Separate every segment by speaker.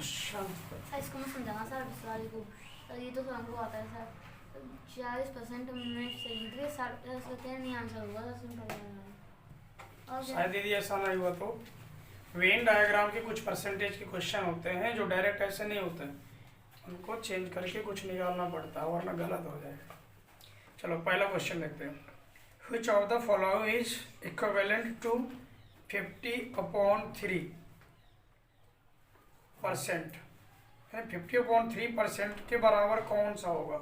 Speaker 1: Question.
Speaker 2: Sir इसको मैं समझाना सर सवाल को। सर ये तो हमको आता है सर 40% मिनट सेकेंड 60 नहीं आंसर होगा सर सिंपल। और
Speaker 1: शायद यदि ऐसा नहीं हुआ तो वेन डायग्राम के कुछ परसेंटेज के क्वेश्चन होते हैं जो डायरेक्ट ऐसे नहीं होते हैं, उनको चेंज करके कुछ निकालना पड़ता है वरना गलत हो जाएगा। चलो पहला क्वेश्चन देखते हैं। Which of the following is equivalent to 50/3%? 50/3% के बराबर कौन सा होगा?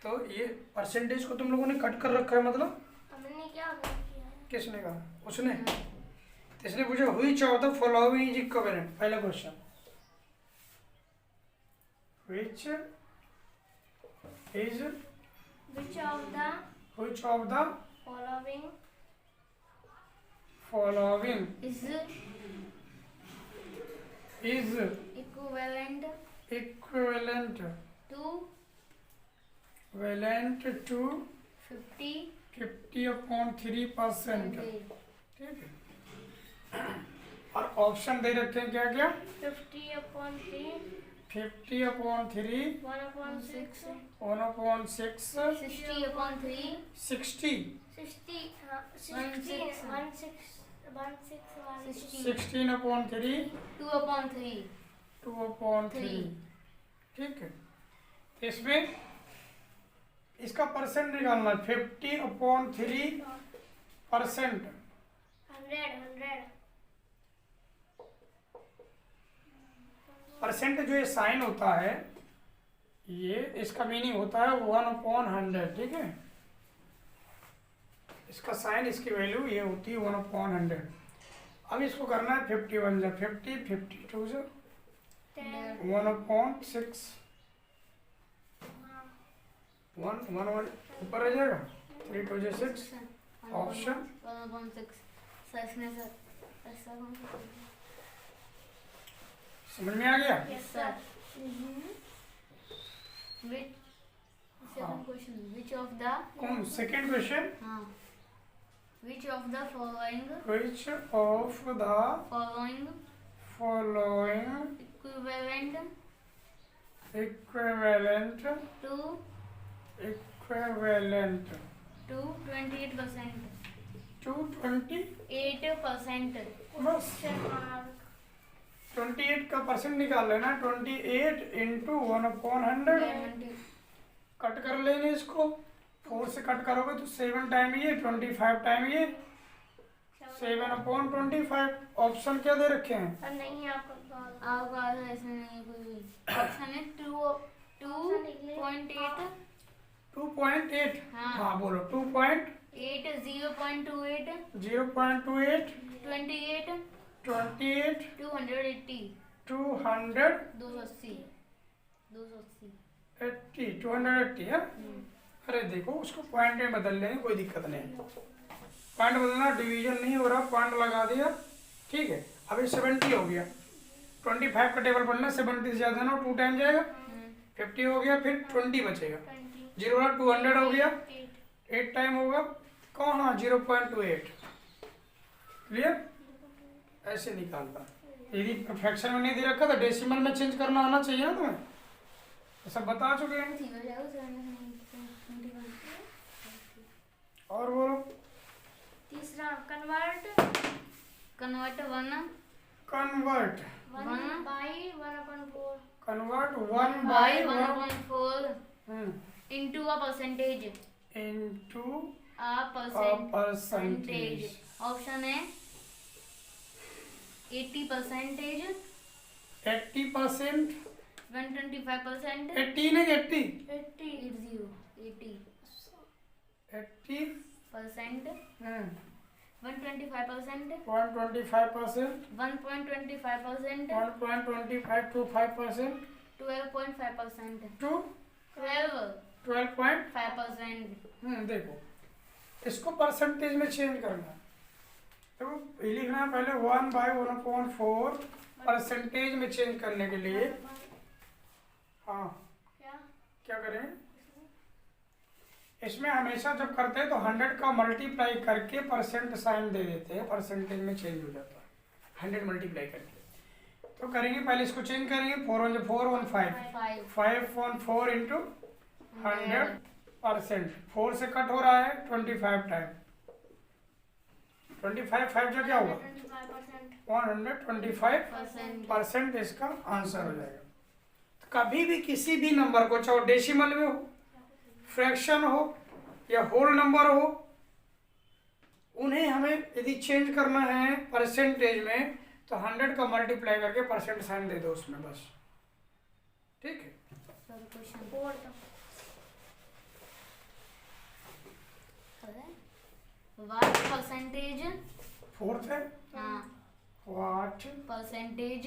Speaker 1: तो ये परसेंटेज को तुम लोगों ने कट कर रखा है, मतलब
Speaker 2: हमने क्या किया है?
Speaker 1: किसने कहा? उसने। तो इसने पूछा which of the following is equivalent। पहला question which is
Speaker 2: Which of the
Speaker 1: following
Speaker 2: is equivalent
Speaker 1: to 50/3%। ठीक है। और ऑप्शन दे रखे हैं क्या क्या?
Speaker 2: 50/3
Speaker 1: 50/3
Speaker 2: 1/6
Speaker 1: 1/6
Speaker 2: 60/3
Speaker 1: 60 16/3
Speaker 2: 2/3
Speaker 1: 2/3। ठीक है। इसमें इसका परसेंट निकालना है 50/3%।
Speaker 2: 100
Speaker 1: परसेंट जो ये साइन होता है, ये इसका मीनिंग होता है 1/100। ठीक है। इसका साइन, इसकी वैल्यू ये होती है 1/100। अब इसको करना है 51 जा 50 52 से 1/6 1 ऊपर रह जाएगा 3 2 6 ऑप्शन
Speaker 2: 1/6 सर इसमें सर ऐसा कौन सा
Speaker 1: समझ में आ गया?
Speaker 2: Yes sir which second question which of the
Speaker 1: कौन सेकंड क्वेश्चन?
Speaker 2: हाँ which of the following
Speaker 1: which of the following
Speaker 2: equivalent
Speaker 1: to
Speaker 2: 28%
Speaker 1: to 20
Speaker 2: 8%
Speaker 1: बस 28 का परसेंट निकाल लेना। 28 इंटू 1/100 कट कर लेंगे इसको। 4 से कट करोगे तो 7 टाइम ये 25 टाइम ये 7/25। ऑप्शन क्या दे रखे हैं?
Speaker 2: नहीं आपका ऐसे नहीं कोई ऑप्शन है 2.8
Speaker 1: 2.8।
Speaker 2: हाँ।
Speaker 1: हाँ बोलो 2.8
Speaker 2: 0.28
Speaker 1: 0.28
Speaker 2: 28
Speaker 1: 28
Speaker 2: 280
Speaker 1: 280 280 है। अरे देखो उसको पॉइंट में बदल लेंगे, कोई दिक्कत नहीं है। पॉइंट बदलना, डिवीजन नहीं हो रहा, पॉइंट लगा दिया। ठीक है। अभी 70 हो गया। 25 का टेबल पढ़ना, 70 से ज्यादा ना 2 टाइम जाएगा 50 हो गया, फिर 20 बचेगा 0 200 हो गया 8 टाइम होगा कौन? हाँ 0.28। क्लियर? ऐसे निकालता। यदि परफेक्शन में नहीं दे रखा तो डेसिमल में चेंज करना आना चाहिए ना तुम्हें। सब बता चुके हैं। और बोलो
Speaker 2: तीसरा convert 1 by 1/4 into a percentage
Speaker 1: into
Speaker 2: a percentage option है 80%
Speaker 1: 80%
Speaker 2: 125%
Speaker 1: 80 नहीं 80
Speaker 2: 80% 125%
Speaker 1: 125%
Speaker 2: 1.25%
Speaker 1: 1.25 to 5%
Speaker 2: 12.5%
Speaker 1: to
Speaker 2: 12.5%।
Speaker 1: देखो इसको परसेंटेज में चेंज करना है। तो लिखना है पहले 1/1/4 परसेंटेज में चेंज करने के लिए। हाँ क्या करें? इसमें हमेशा जब करते हैं तो 100 का मल्टीप्लाई करके परसेंट साइन दे देते हैं, परसेंटेज में चेंज हो जाता है 100 मल्टीप्लाई करके। तो करेंगे पहले इसको चेंज करेंगे, 4 1 4 1 5
Speaker 2: 5
Speaker 1: 5 1 4 इंटू 100%। 4 से कट हो रहा है 25 टाइम, 25 5 जो क्या होगा 125% इसका आंसर हो जाएगा। तो कभी भी किसी भी नंबर को, चाहे डेसिमल में हो, फ्रैक्शन हो या होल नंबर हो, उन्हें हमें यदि चेंज करना है परसेंटेज में तो 100 का मल्टीप्लाई करके परसेंट साइन दे दो उसमें बस, ठीक है।
Speaker 2: व्हाट परसेंटेज,
Speaker 1: फोर्थ है,
Speaker 2: हाँ,
Speaker 1: व्हाट
Speaker 2: परसेंटेज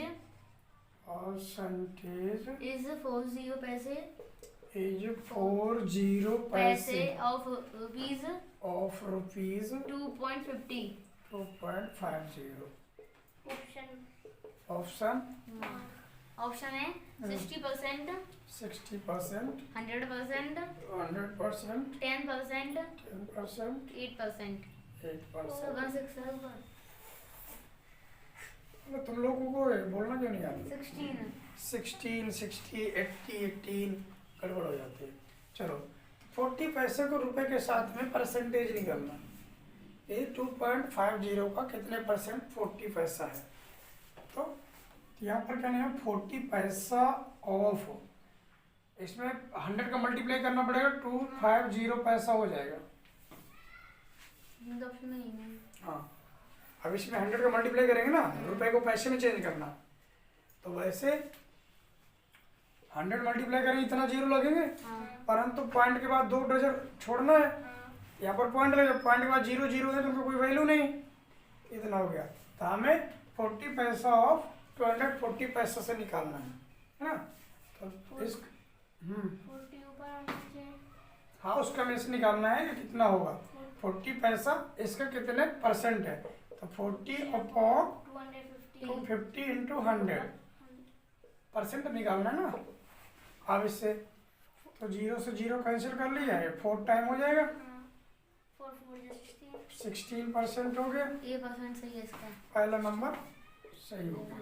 Speaker 1: परसेंटेज
Speaker 2: इज 40 पैसे
Speaker 1: इज 40 पैसे
Speaker 2: of rupees
Speaker 1: of rupees
Speaker 2: 2.50।
Speaker 1: 2.50।
Speaker 3: Option
Speaker 1: option
Speaker 2: option है 60%,
Speaker 1: 60%,
Speaker 2: 100%,
Speaker 1: 100%,
Speaker 2: 10%,
Speaker 1: 10%,
Speaker 2: 8%।
Speaker 1: 8%। तुम लोगों को बोलना क्यों नहीं आता? 16, 60, 80, 18 गड़बड़ हो जाती है। चलो 40 पैसे को रुपए के साथ में परसेंटेज निकालना, ये 2.50 का कितने परसेंट 40 पैसा है। तो यहाँ पर क्या नहीं है 40 पैसा ऑफ, इसमें 100 का मल्टीप्लाई करना पड़ेगा, 250 पैसा हो जाएगा। हाँ, अब इसमें 100 का मल्टीप्लाई करेंगे ना, रुपए को पैसे में चेंज करना, तो वैसे 100 मल्टीप्लाई करेंगे इतना जीरो लगेंगे, परंतु पॉइंट के बाद 2 डिजिट छोड़ना है, यहाँ पर पॉइंट लगे, पॉइंट के बाद 0 0 है तो उनका कोई वैल्यू नहीं, इतना हो गया। तो हमें 40 पैसा ऑफ 240 पैसा से निकालना है ना। तो इस
Speaker 3: 40 ऊपर
Speaker 1: हाँ, उसका में से निकालना है कि कितना होगा 40 पैसा, इसका कितने परसेंट है, तो 40 अपॉन 250 इंटू 100% निकालना है ना। अब इससे तो 0 से 0 कैंसिल कर लिया है, 4 टाइम हो जाएगा, 16% हो गया,
Speaker 2: ये परसेंट सही है इसका।
Speaker 1: पहला नंबर सही होगा।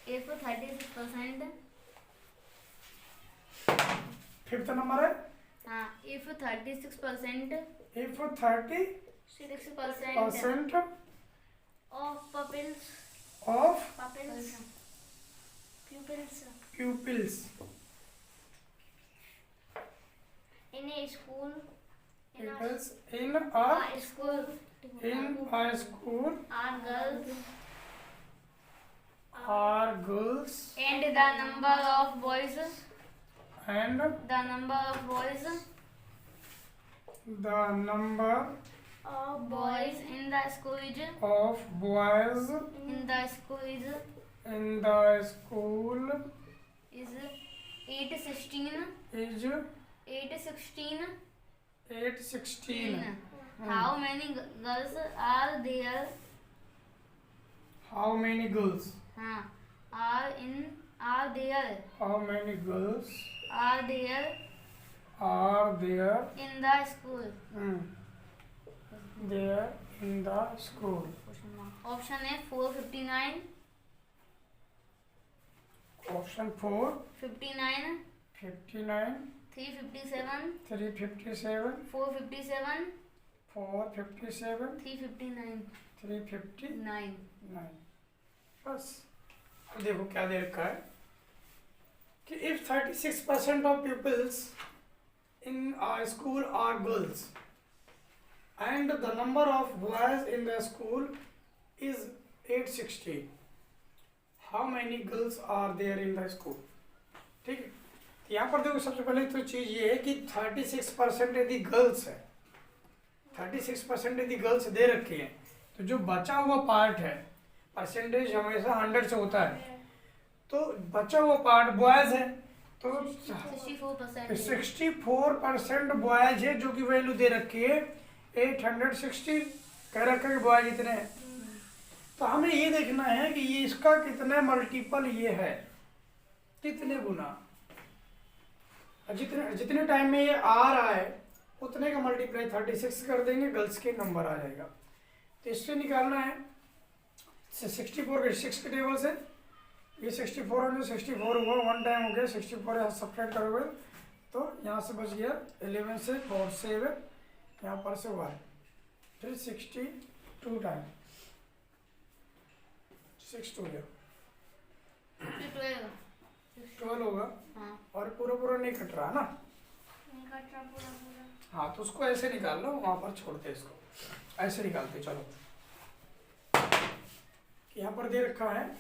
Speaker 2: If 36%,
Speaker 1: फिफ्थ नंबर है,
Speaker 2: हाँ, if 36%,
Speaker 1: if 36%
Speaker 3: of pupils
Speaker 1: of
Speaker 3: pupils
Speaker 1: pupils
Speaker 3: in a school
Speaker 1: in a
Speaker 2: school
Speaker 1: are girls
Speaker 2: and the number of boys
Speaker 1: and
Speaker 2: the number of boys
Speaker 1: the number
Speaker 3: of
Speaker 2: boys in the school is
Speaker 1: of boys
Speaker 2: in the school is
Speaker 1: in the school
Speaker 2: 816
Speaker 1: is
Speaker 2: 816
Speaker 1: 816.
Speaker 2: How many girls are there?
Speaker 1: How many girls
Speaker 2: are there
Speaker 1: how many girls
Speaker 2: are there
Speaker 1: are there
Speaker 2: in the school?
Speaker 1: there in the school?
Speaker 2: Option है 459,
Speaker 1: Option 4
Speaker 2: 59,
Speaker 1: 59,
Speaker 2: 357,
Speaker 1: 357,
Speaker 2: 457,
Speaker 1: 457,
Speaker 2: 359,
Speaker 1: 359.
Speaker 2: 9.
Speaker 1: बस अब देखो क्या दे रखा है कि if 36% of pupils in a school are girls and the number of boys in the school is 860, how many girls are there in the school? ठीक है, यहाँ पर देखो सबसे पहले तो चीज़ ये है कि 36% यदि गर्ल्स है, 36% यदि गर्ल्स दे रखी है, तो जो बचा हुआ पार्ट है, परसेंटेज हमेशा 100 से होता है, तो बचा हुआ पार्ट बॉयज है, तो 64% बॉयज है, जो कि वैल्यू दे रखी है 860, कह रखा है कि बॉयज इतने हैं। तो हमें ये देखना है कि ये इसका कितने मल्टीपल ये है, कितने गुना, जितने टाइम में ये आ रहा है उतने का मल्टीप्लाई 36 कर देंगे, गर्ल्स के नंबर आ जाएगा। तो इससे निकालना है 64 के 6 के टेबल से, ये 64 और जो 64 हुआ 1 टाइम हो गया, 64 यहाँ सब्ट्रैक्ट करोगे तो यहाँ से बच गया 11 से 4 से यहाँ पर से 1, फिर 62 टाइम 6 2 12 होगा।
Speaker 2: हाँ
Speaker 1: और पूरा पूरा नहीं कट रहा ना,
Speaker 3: नहीं कट रहा पूरा पूरा।
Speaker 1: हाँ तो उसको ऐसे निकाल लो, वहाँ पर छोड़ते इसको, ऐसे निकालते चलो। यहाँ पर दे रखा है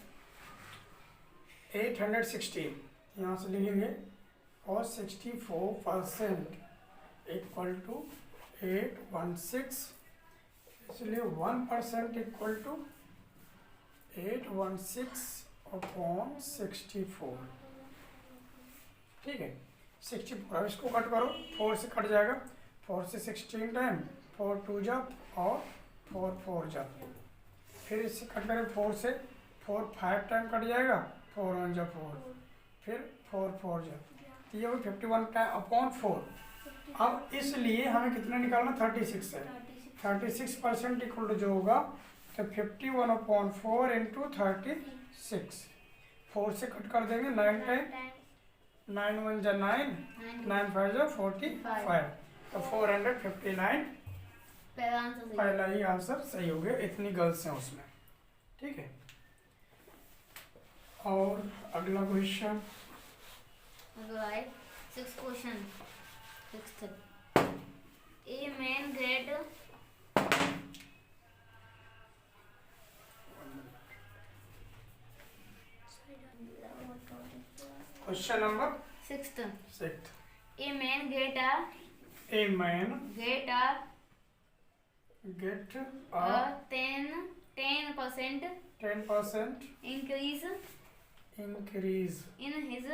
Speaker 1: 816, यहाँ से लिखेंगे और 64% इक्वल टू 816, इसलिए 1% इक्वल टू 816/64, ठीक है 64। अब इसको कट करो, 4 से कट जाएगा, 4 से 16 टाइम, 4 2 जा और 4 4 जा, फिर इससे कट करें 4 से 4 5 टाइम कट जाएगा, 4 1 जा 4, फिर 4 4 जा, तो ये 51/4। अब इसलिए हमें कितना निकालना, 36 है, 36% इक्वल टू जो होगा तो 51/4 इंटू 36, 4 से कट कर देंगे 9 टाइम, 9 1 जा 9, 9 5 जा 45, तो 459 पहला ही आंसर सही हो गया। इतनी गर्ल्स हैं उसमें, ठीक है। और अगला question,
Speaker 2: six question, a man grade
Speaker 1: question number
Speaker 2: 6th,
Speaker 1: 6,
Speaker 2: a man get
Speaker 1: a man
Speaker 2: a
Speaker 1: get
Speaker 2: a 10%
Speaker 1: 10%
Speaker 2: increase
Speaker 1: increase
Speaker 2: in his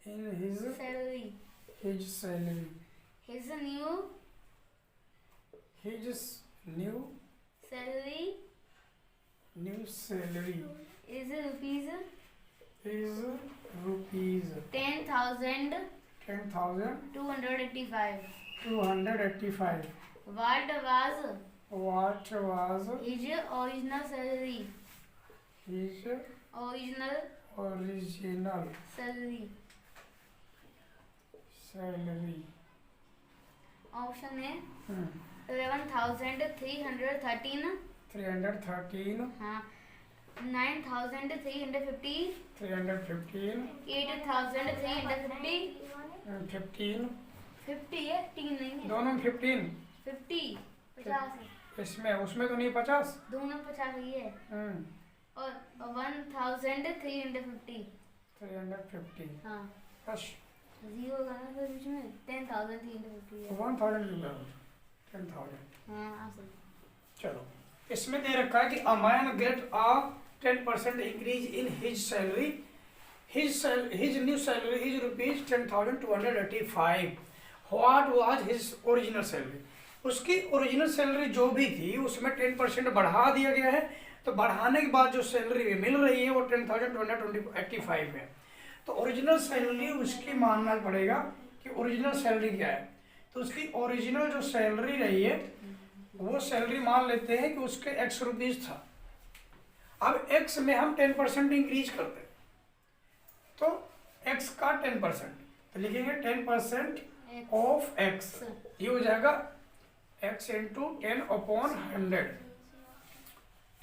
Speaker 1: in his
Speaker 2: salary.
Speaker 1: salary.
Speaker 2: His
Speaker 1: His new
Speaker 2: salary
Speaker 1: salary
Speaker 2: is rupees
Speaker 1: is rupees
Speaker 2: 10,285.
Speaker 1: 10,285.
Speaker 2: What was
Speaker 1: What was
Speaker 2: his original salary?
Speaker 1: his
Speaker 2: Original
Speaker 1: original
Speaker 2: salary.
Speaker 1: salary?
Speaker 2: Option A 11,313.
Speaker 1: 313,
Speaker 2: हाँ 9,350.
Speaker 1: 315,
Speaker 2: 8,350.
Speaker 1: 15,
Speaker 2: 50 है, 3 नहीं है,
Speaker 1: दोनों 15,
Speaker 2: 50 50
Speaker 1: इसमें उसमें तो नहीं 50।
Speaker 2: दोनों 50 ही है। और 1,350.
Speaker 1: 350
Speaker 2: हाँ
Speaker 1: बस,
Speaker 2: जीरो का ना फिर बीच में 10,350 है।
Speaker 1: 1000 की 10,000।
Speaker 2: हाँ सही।
Speaker 1: चलो इसमें दे रखा है कि a main get a 10% increase in his salary, his new salary is rupees 10,285। What was his original salary? उसकी ओरिजिनल सैलरी जो भी थी उसमें 10% बढ़ा दिया गया है, तो बढ़ाने के बाद जो सैलरी मिल रही है वो 10,285 है। तो ओरिजिनल सैलरी उसकी मानना पड़ेगा कि ओरिजिनल सैलरी क्या है। तो उसकी ओरिजिनल जो सैलरी रही है वो सैलरी मान लेते हैं कि उसके x रुपीज था। अब x में हम 10% इंक्रीज करते हैं, तो x का 10%, तो लिखेंगे 10% ऑफ x, ये हो जाएगा x इंटू 10/100,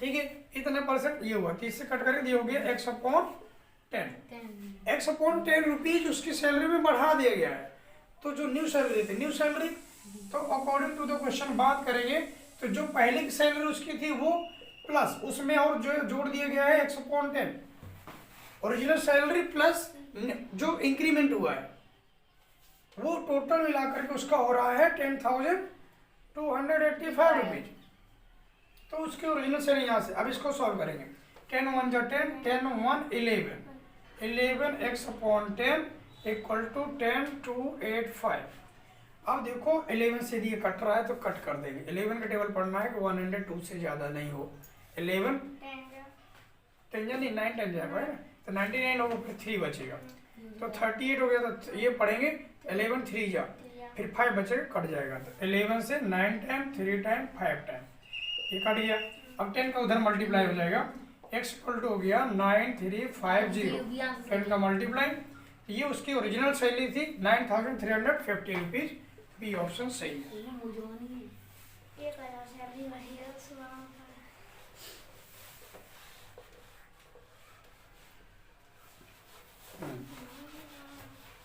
Speaker 1: ठीक है। इतने परसेंट ये हुआ, 30 से कट करके ये हो गया x/10। x/10 रुपीज उसकी सैलरी में बढ़ा दिया गया है। तो जो न्यू सैलरी थी, न्यू सैलरी तो अकॉर्डिंग टू द क्वेश्चन बात करेंगे तो जो पहले की सैलरी उसकी थी वो प्लस उसमें और जो जोड़ दिया गया है x/10, ओरिजिनल सैलरी प्लस जो इंक्रीमेंट हुआ है वो टोटल मिलाकर के उसका हो रहा है 10,285 रुपीज। तो उसके ओरिजिनल सैलरी यहाँ से, अब इसको सॉल्व करेंगे। 10 1 जा 10, 10 1 11, 11 x/10 इक्वल टू 10,285। अब देखो 11 से ये कट रहा है तो कट कर देंगे। 11 का टेबल पढ़ना है कि 102 से ज़्यादा नहीं हो। 11 10 नहीं 9 10 जाएगा, तो 99 होगा, फिर 3 बचेगा, तो 38 हो गया। तो ये पढ़ेंगे 11 3 जा, फिर 5 बचेगा, कट जाएगा। तो 11 से 9 टाइम 3 टाइम 5 टाइम, ये कट गया। अब 10 का उधर मल्टीप्लाई हो जाएगा, x इक्वल टू हो गया 9350, 10 का मल्टीप्लाई। ये उसकी ओरिजिनल सैलरी थी 9350 रुपीज। बी ऑप्शन सही है।
Speaker 3: 1000 सैलरी बढ़ी है सुबह।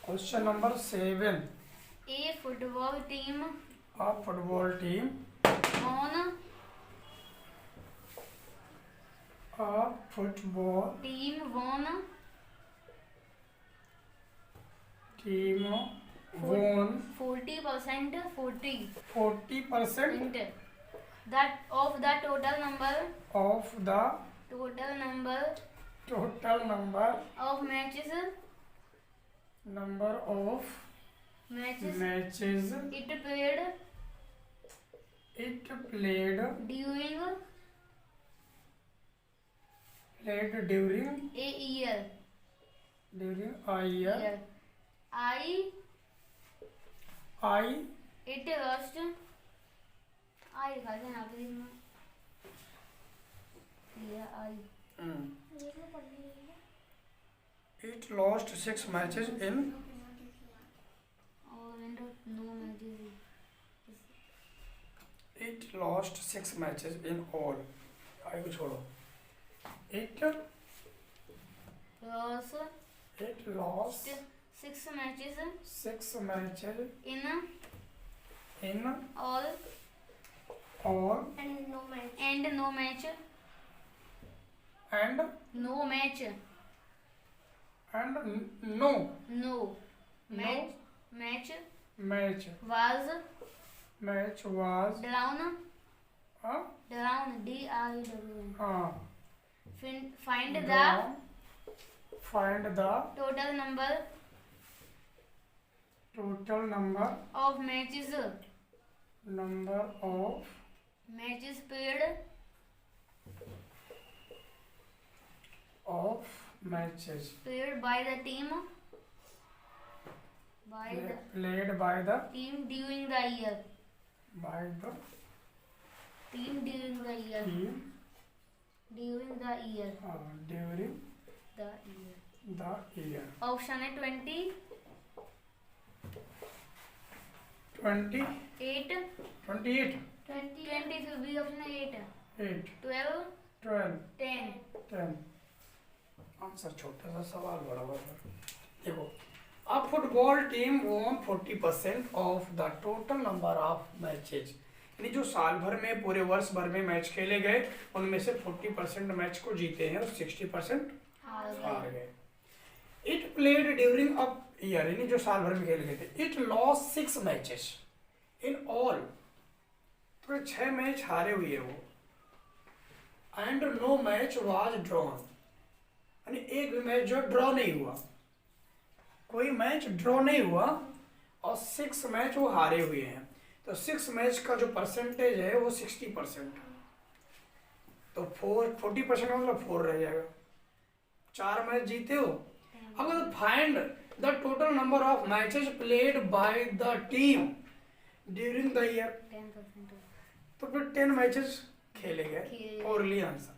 Speaker 1: Question number 7।
Speaker 2: A football team
Speaker 1: A football team,
Speaker 2: on
Speaker 1: a football
Speaker 2: team von
Speaker 1: team won
Speaker 2: 40%
Speaker 1: 40%
Speaker 2: that of the total number
Speaker 1: of the
Speaker 2: total number
Speaker 1: total
Speaker 2: of matches
Speaker 1: number of matches
Speaker 2: it played
Speaker 1: it played
Speaker 2: during
Speaker 1: during
Speaker 2: a year
Speaker 1: a year. I
Speaker 2: it lost I लिखा था यहाँ पे देखना ये I
Speaker 3: ये तो पढ़नी है।
Speaker 1: it lost 6 matches in
Speaker 2: और no matches
Speaker 1: it lost 6 matches in all. I को छोड़ो। it lost
Speaker 2: 6 matches
Speaker 1: 6 matches
Speaker 2: in
Speaker 1: in
Speaker 2: all
Speaker 1: all
Speaker 3: And no match.
Speaker 2: and no match
Speaker 1: and
Speaker 2: no match
Speaker 1: and no
Speaker 2: no
Speaker 1: No.
Speaker 2: match
Speaker 1: match
Speaker 2: was
Speaker 1: drawn
Speaker 2: drawn D-R-E-W-N find the
Speaker 1: drawn. Find the
Speaker 2: total number
Speaker 1: of
Speaker 2: matches played
Speaker 1: of matches
Speaker 2: played by the team
Speaker 1: played by the
Speaker 2: team during the year
Speaker 1: team
Speaker 2: during the year
Speaker 1: during the year.
Speaker 2: option है 20
Speaker 1: 28
Speaker 2: 20 फिर भी option है 8 12
Speaker 1: 12
Speaker 2: 10
Speaker 1: answer छोटा सा सवाल बड़ा बड़ा। देखो, a football team won 40% of the total number of matches, यानी जो साल भर में पूरे वर्ष भर में मैच खेले गए उनमें से 40% मैच को जीते हैं और 60% हार गए। It played during a year, यानी जो साल भर में खेले गए थे। It lost 6 matches in all, तो 6 मैच हारे हुए वो। And no match was drawn, यानी एक भी मैच जो ड्रॉ नहीं हुआ, कोई मैच ड्रॉ नहीं हुआ और 6 मैच वो हारे हुए हैं। तो 6 मैच का जो परसेंटेज है वो 60%, तो 40% मतलब 4 रह जाएगा। 4 मैच जीते हो। अब find the total number of matches played by the team during the year,
Speaker 2: 10%
Speaker 1: तो फिर 10 मैचेस खेले गए और लिया आंसर।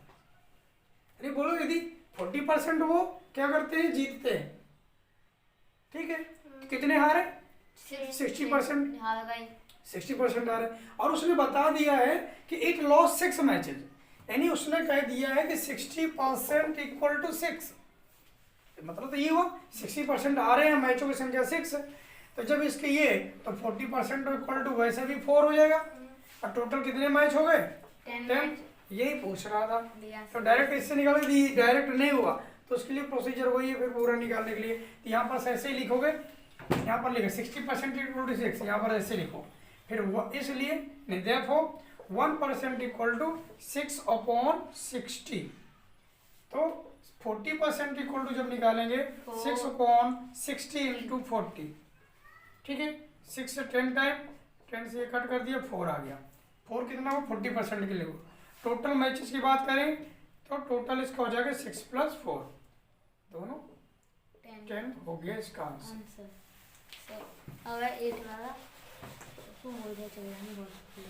Speaker 1: अरे बोलो यदि 40% वो क्या करते हैं, जीतते हैं, ठीक है, तो कितने हारे, 60%
Speaker 2: हार गए
Speaker 1: 60% हारे। और उसने बता दिया है कि इट लॉस 6 मैचेस, यानी उसने कह दिया है कि 60% इक्वल टू 6, मतलब तो ये हुआ 60% आ रहे हैं, मैचों की संख्या 6 है। तो जब इसके ये तो 40% इक्वल टू वैसे भी 4 हो जाएगा। और टोटल कितने मैच हो गए, 10। यही पूछ रहा था, तो डायरेक्ट इससे निकाल दी, डायरेक्ट नहीं हुआ तो उसके लिए प्रोसीजर वही है फिर पूरा निकालने के लिए। तो यहाँ पर ऐसे ही लिखोगे, यहाँ पर लिखो 60% इक्वल टू 6, यहाँ पर ऐसे लिखो, फिर इसलिए देखो 1% इक्वल टू 6/60, तो 40% इक्वल टू जब निकालेंगे 6/60 इंटू 40, ठीक है। 6 से 10 टाइम, 10 से ये कट कर दिया, 4 आ गया। 4 कितना हो, 40% के लिए हो। टोटल मैचेस की बात करें तो टोटल इसका हो जाएगा 6 + 4, दोनों 10 हो गया इसका आंसर।
Speaker 2: अगर 8 वाला तो बोल दे चलेगा, नहीं बोल सकते।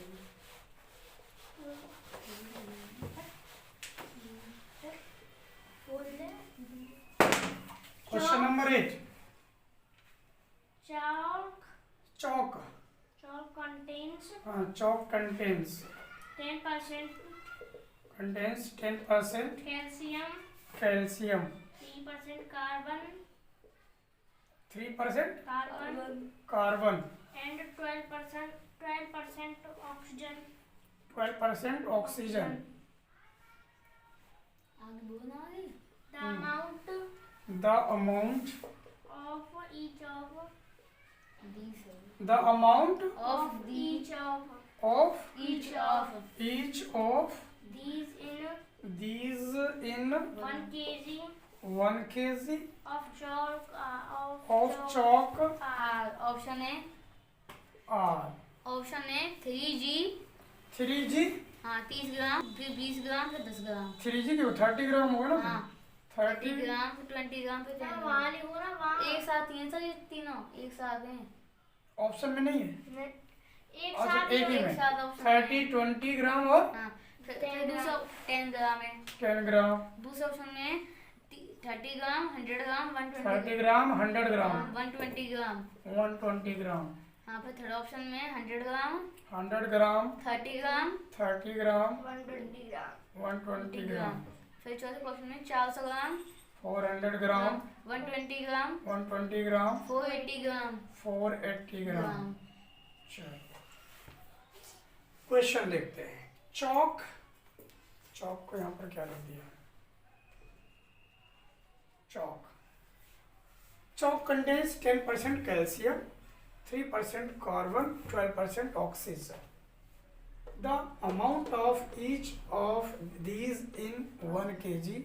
Speaker 1: Question number 8,
Speaker 3: Chalk
Speaker 1: chalk
Speaker 3: contains
Speaker 1: chalk contains
Speaker 3: 10%
Speaker 1: 10%
Speaker 3: calcium,
Speaker 1: calcium,
Speaker 3: 3% carbon,
Speaker 1: 3%
Speaker 3: carbon,
Speaker 1: carbon,
Speaker 3: and 12% oxygen.
Speaker 1: 12% oxygen.
Speaker 2: आगे बोलना आगे
Speaker 3: The amount
Speaker 1: The amount
Speaker 3: of each of
Speaker 2: these
Speaker 1: the amount
Speaker 2: of the
Speaker 3: each of
Speaker 1: of
Speaker 2: each of
Speaker 1: each of
Speaker 3: these in
Speaker 1: these in
Speaker 3: 1 kg
Speaker 1: 1 kg
Speaker 3: of chalk
Speaker 1: of chalk
Speaker 2: are option A
Speaker 1: are
Speaker 2: option A 3G
Speaker 1: 3g
Speaker 2: हाँ 30 ग्राम फिर 20 ग्राम फिर 10 ग्राम
Speaker 1: 3g की 30 ग्राम होगा ना,
Speaker 2: हाँ 30
Speaker 1: 30
Speaker 2: ग्राम फिर 20 ग्राम फिर 10 ग्राम
Speaker 3: वहाँ लिखो ना वहाँ
Speaker 2: एक साथ ही हैं सर ये तीनों एक साथ हैं
Speaker 1: ऑप्शन में नहीं है,
Speaker 3: एक
Speaker 1: अच्छा,
Speaker 3: साथ
Speaker 1: एक ही
Speaker 2: एक
Speaker 1: में
Speaker 2: साथ ऑप्शन
Speaker 1: 30 20 ग्राम और
Speaker 2: हाँ फिर दूसरा 10 ग्राम है
Speaker 1: 10 ग्राम,
Speaker 2: दूसरे ऑप्शन में 30 ग्राम 100 ग्राम
Speaker 1: 30 ग्राम 100 ग्राम
Speaker 2: 120 ग्राम
Speaker 1: 120 ग्राम,
Speaker 2: हाँ फिर थर्ड ऑप्शन में 100 ग्राम
Speaker 1: 100 ग्राम
Speaker 2: 30 ग्राम
Speaker 1: 30 ग्राम
Speaker 3: 120 ग्राम
Speaker 1: 120 ग्राम,
Speaker 2: फिर चौथे क्वेश्चन में 400 ग्राम
Speaker 1: 400 ग्राम
Speaker 2: 120 ग्राम
Speaker 1: 120 ग्राम
Speaker 2: 480 ग्राम
Speaker 1: 480 ग्राम।
Speaker 2: ग्राम
Speaker 1: चलो क्वेश्चन देखते हैं। चौक, चौक को यहाँ पर क्या लिख दिया, chalk, chalk contains 10% calcium 3% carbon 12% oxygen. The amount of each of these in 1 kg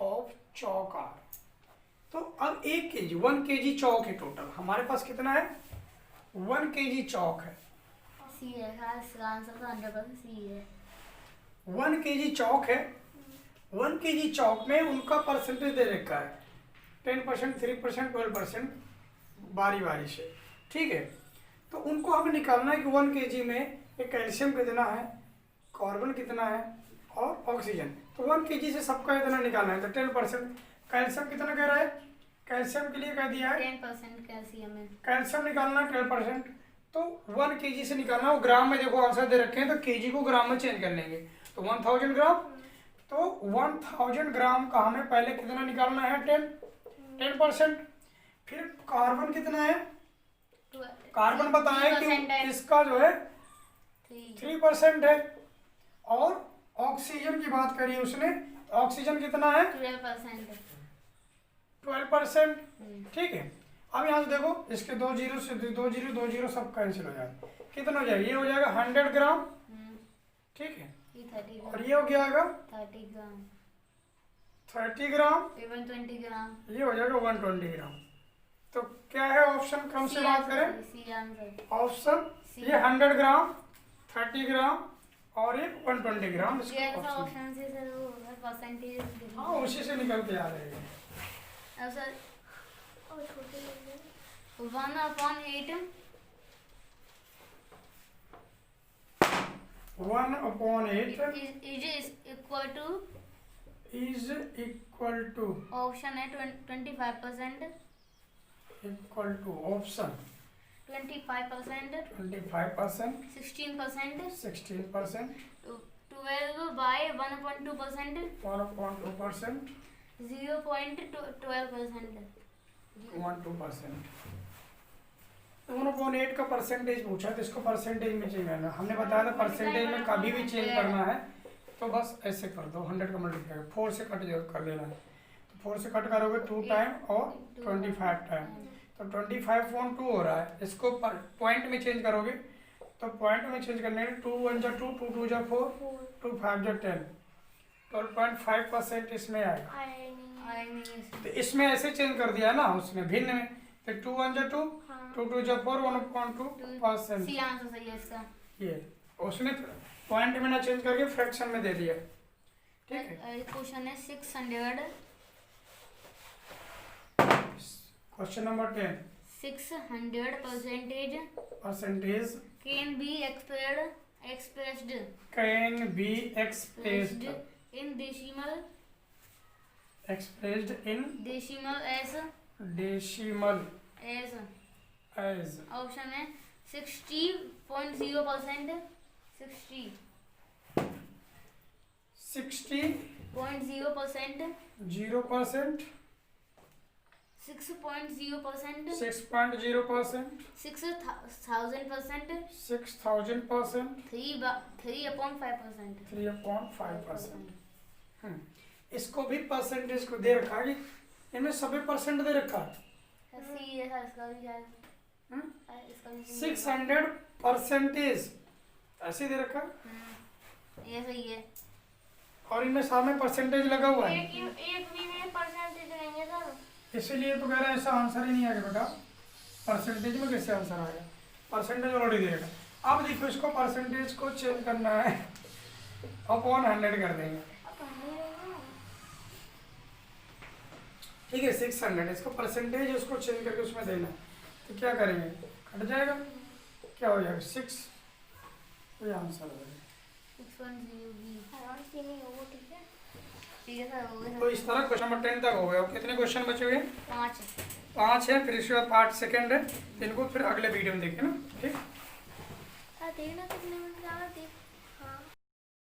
Speaker 1: of chalk are. तो अब 1 kg 1 kg चौक है टोटल, हमारे पास कितना है 1 kg चौक है,
Speaker 2: सी है हाँ इसका आंसर तो 100% सी है
Speaker 1: 1 kg चौक है। 1 kg चौक में उनका परसेंटेज दे रखा है 10%, 3%, 12% बारी बारी से, ठीक है। तो उनको हमें निकालना है कि 1 kg में ये कैल्शियम कितना है, कार्बन कितना है और ऑक्सीजन। तो 1 kg से सबका इतना निकालना है, तो 10% कैल्शियम कितना कह रहा है, कैल्शियम के लिए कह दिया है
Speaker 2: 10% कैल्शियम है
Speaker 1: कैल्शियम निकालना है 12%। तो 1 kg से निकालना हो, ग्राम में देखो आंसर दे रखे हैं तो kg को ग्राम में चेंज कर लेंगे, तो 1000 ग्राम। तो 1000 ग्राम का हमें पहले कितना निकालना है 10%। फिर कार्बन कितना है, कार्बन बताएं
Speaker 2: 3%
Speaker 1: कि
Speaker 2: है।
Speaker 1: इसका जो है
Speaker 2: 3
Speaker 1: 3% है। और ऑक्सीजन की बात करी उसने, ऑक्सीजन कितना है
Speaker 2: 12%
Speaker 1: 12%, ठीक है। अब यहाँ से देखो इसके 2 जीरो से 2 जीरो सब कैंसिल हो जाएगा, कितना हो जाएगा, ये हो जाएगा 100 ग्राम, ठीक है।
Speaker 2: ये 30
Speaker 1: और
Speaker 2: ग्राम
Speaker 1: ये हो गया
Speaker 2: 30 ग्राम
Speaker 1: 30 ग्राम,
Speaker 2: फिर 120 ग्राम
Speaker 1: ये हो जाएगा 120 ग्राम। तो क्या है ऑप्शन, कौन से बात करें,
Speaker 2: सी आंसर
Speaker 1: ऑप्शन ये 100 ग्राम 30 ग्राम और ये 120 ग्राम,
Speaker 2: ये
Speaker 1: इसका
Speaker 2: ऐसा
Speaker 1: ऑप्शन।
Speaker 2: ऑप्शन से सर वो परसेंटेज
Speaker 1: हाँ उसी से निकल के आ रहे हैं।
Speaker 2: अब सर
Speaker 3: और छोटे लेंगे
Speaker 2: 1/8
Speaker 1: 1/8
Speaker 2: is equal to
Speaker 1: is equal to
Speaker 2: option है 25%
Speaker 1: equal to option
Speaker 2: 25%
Speaker 1: 25%,
Speaker 2: 16%
Speaker 1: 16%,
Speaker 2: 12 by 1.2%
Speaker 1: 1.2%,
Speaker 2: 0.12%।
Speaker 1: 1.2%। 1/8 का परसेंटेज पूछा तो इसको परसेंटेज में चेंज करना, हमने बताया था परसेंटेज में कभी भी चेंज करना है तो बस ऐसे कर दो, 100 का मल्टीप्लाई 4 से कट जरूर कर लेना है। तो 4 से कट करोगे 2 टाइम और 25 टाइम, तो 25/2 हो रहा है। इसको पॉइंट में चेंज करोगे तो पॉइंट में चेंज करने में 2 1 2 2 2 4 2 5 10, 12.5% इसमें आएगा।
Speaker 2: आए नहीं इसमें।
Speaker 1: तो इसमें ऐसे चेंज कर दिया ना उसने भिन्न में, तो 2 1 2 2 2 4 1.2%,
Speaker 2: सी आंसर सही है इसका।
Speaker 1: ये उसने पॉइंट में ना चेंज करके फ्रैक्शन में दे दिया, ठीक है।
Speaker 2: क्वेश्चन है 600
Speaker 1: question number 10
Speaker 2: 600%
Speaker 1: percentage
Speaker 2: can be expressed expressed
Speaker 1: can be expressed
Speaker 2: in decimal
Speaker 1: expressed in
Speaker 2: decimal
Speaker 1: decimal
Speaker 2: as
Speaker 1: as
Speaker 2: option है 60.0%, 60.0%,
Speaker 1: 0%,
Speaker 2: 6.0%,
Speaker 1: 6.0%,
Speaker 2: 6,000%,
Speaker 1: 6,000%,
Speaker 2: 3/5%.
Speaker 1: 3.5%। इसको भी परसेंटेज को दे रखा है कि इनमें सभी परसेंट दे रखा है।
Speaker 2: सी है सर, इसका भी शायद इसका भी
Speaker 1: 600% ऐसे दे रखा है
Speaker 2: ये सही है।
Speaker 1: और इनमें सामने परसेंटेज लगा हुआ है,
Speaker 3: एक भी में परसेंटेज नहीं है सर।
Speaker 1: इसीलिए तो कह रहे हैं ऐसा आंसर ही नहीं आएगा बेटा। परसेंटेज में कैसे आंसर आएगा, परसेंटेज ऑलरेडी देगा। अब देखो इसको परसेंटेज को चेंज करना है, अपॉन 100 कर देंगे, ठीक है। 600 इसको परसेंटेज उसको चेंज करके उसमें देना है, तो क्या करेंगे, कट जाएगा, क्या हो जाएगा 6, ये आंसर हो जाएगा।
Speaker 2: 6.0 भी
Speaker 3: अराउंड सी नहीं होगा, ठीक है।
Speaker 2: ठीक है सर, हो गया
Speaker 1: तो इस तरह क्वेश्चन नंबर 10 तक हो गया। और कितने क्वेश्चन बचे हुए हैं?
Speaker 2: 5।
Speaker 1: 5 है। फिर इसके बाद पार्ट सेकेंड है, इनको फिर अगले वीडियो में देखें ना, ठीक।
Speaker 3: देखना कितने मिनट ज़्यादा देख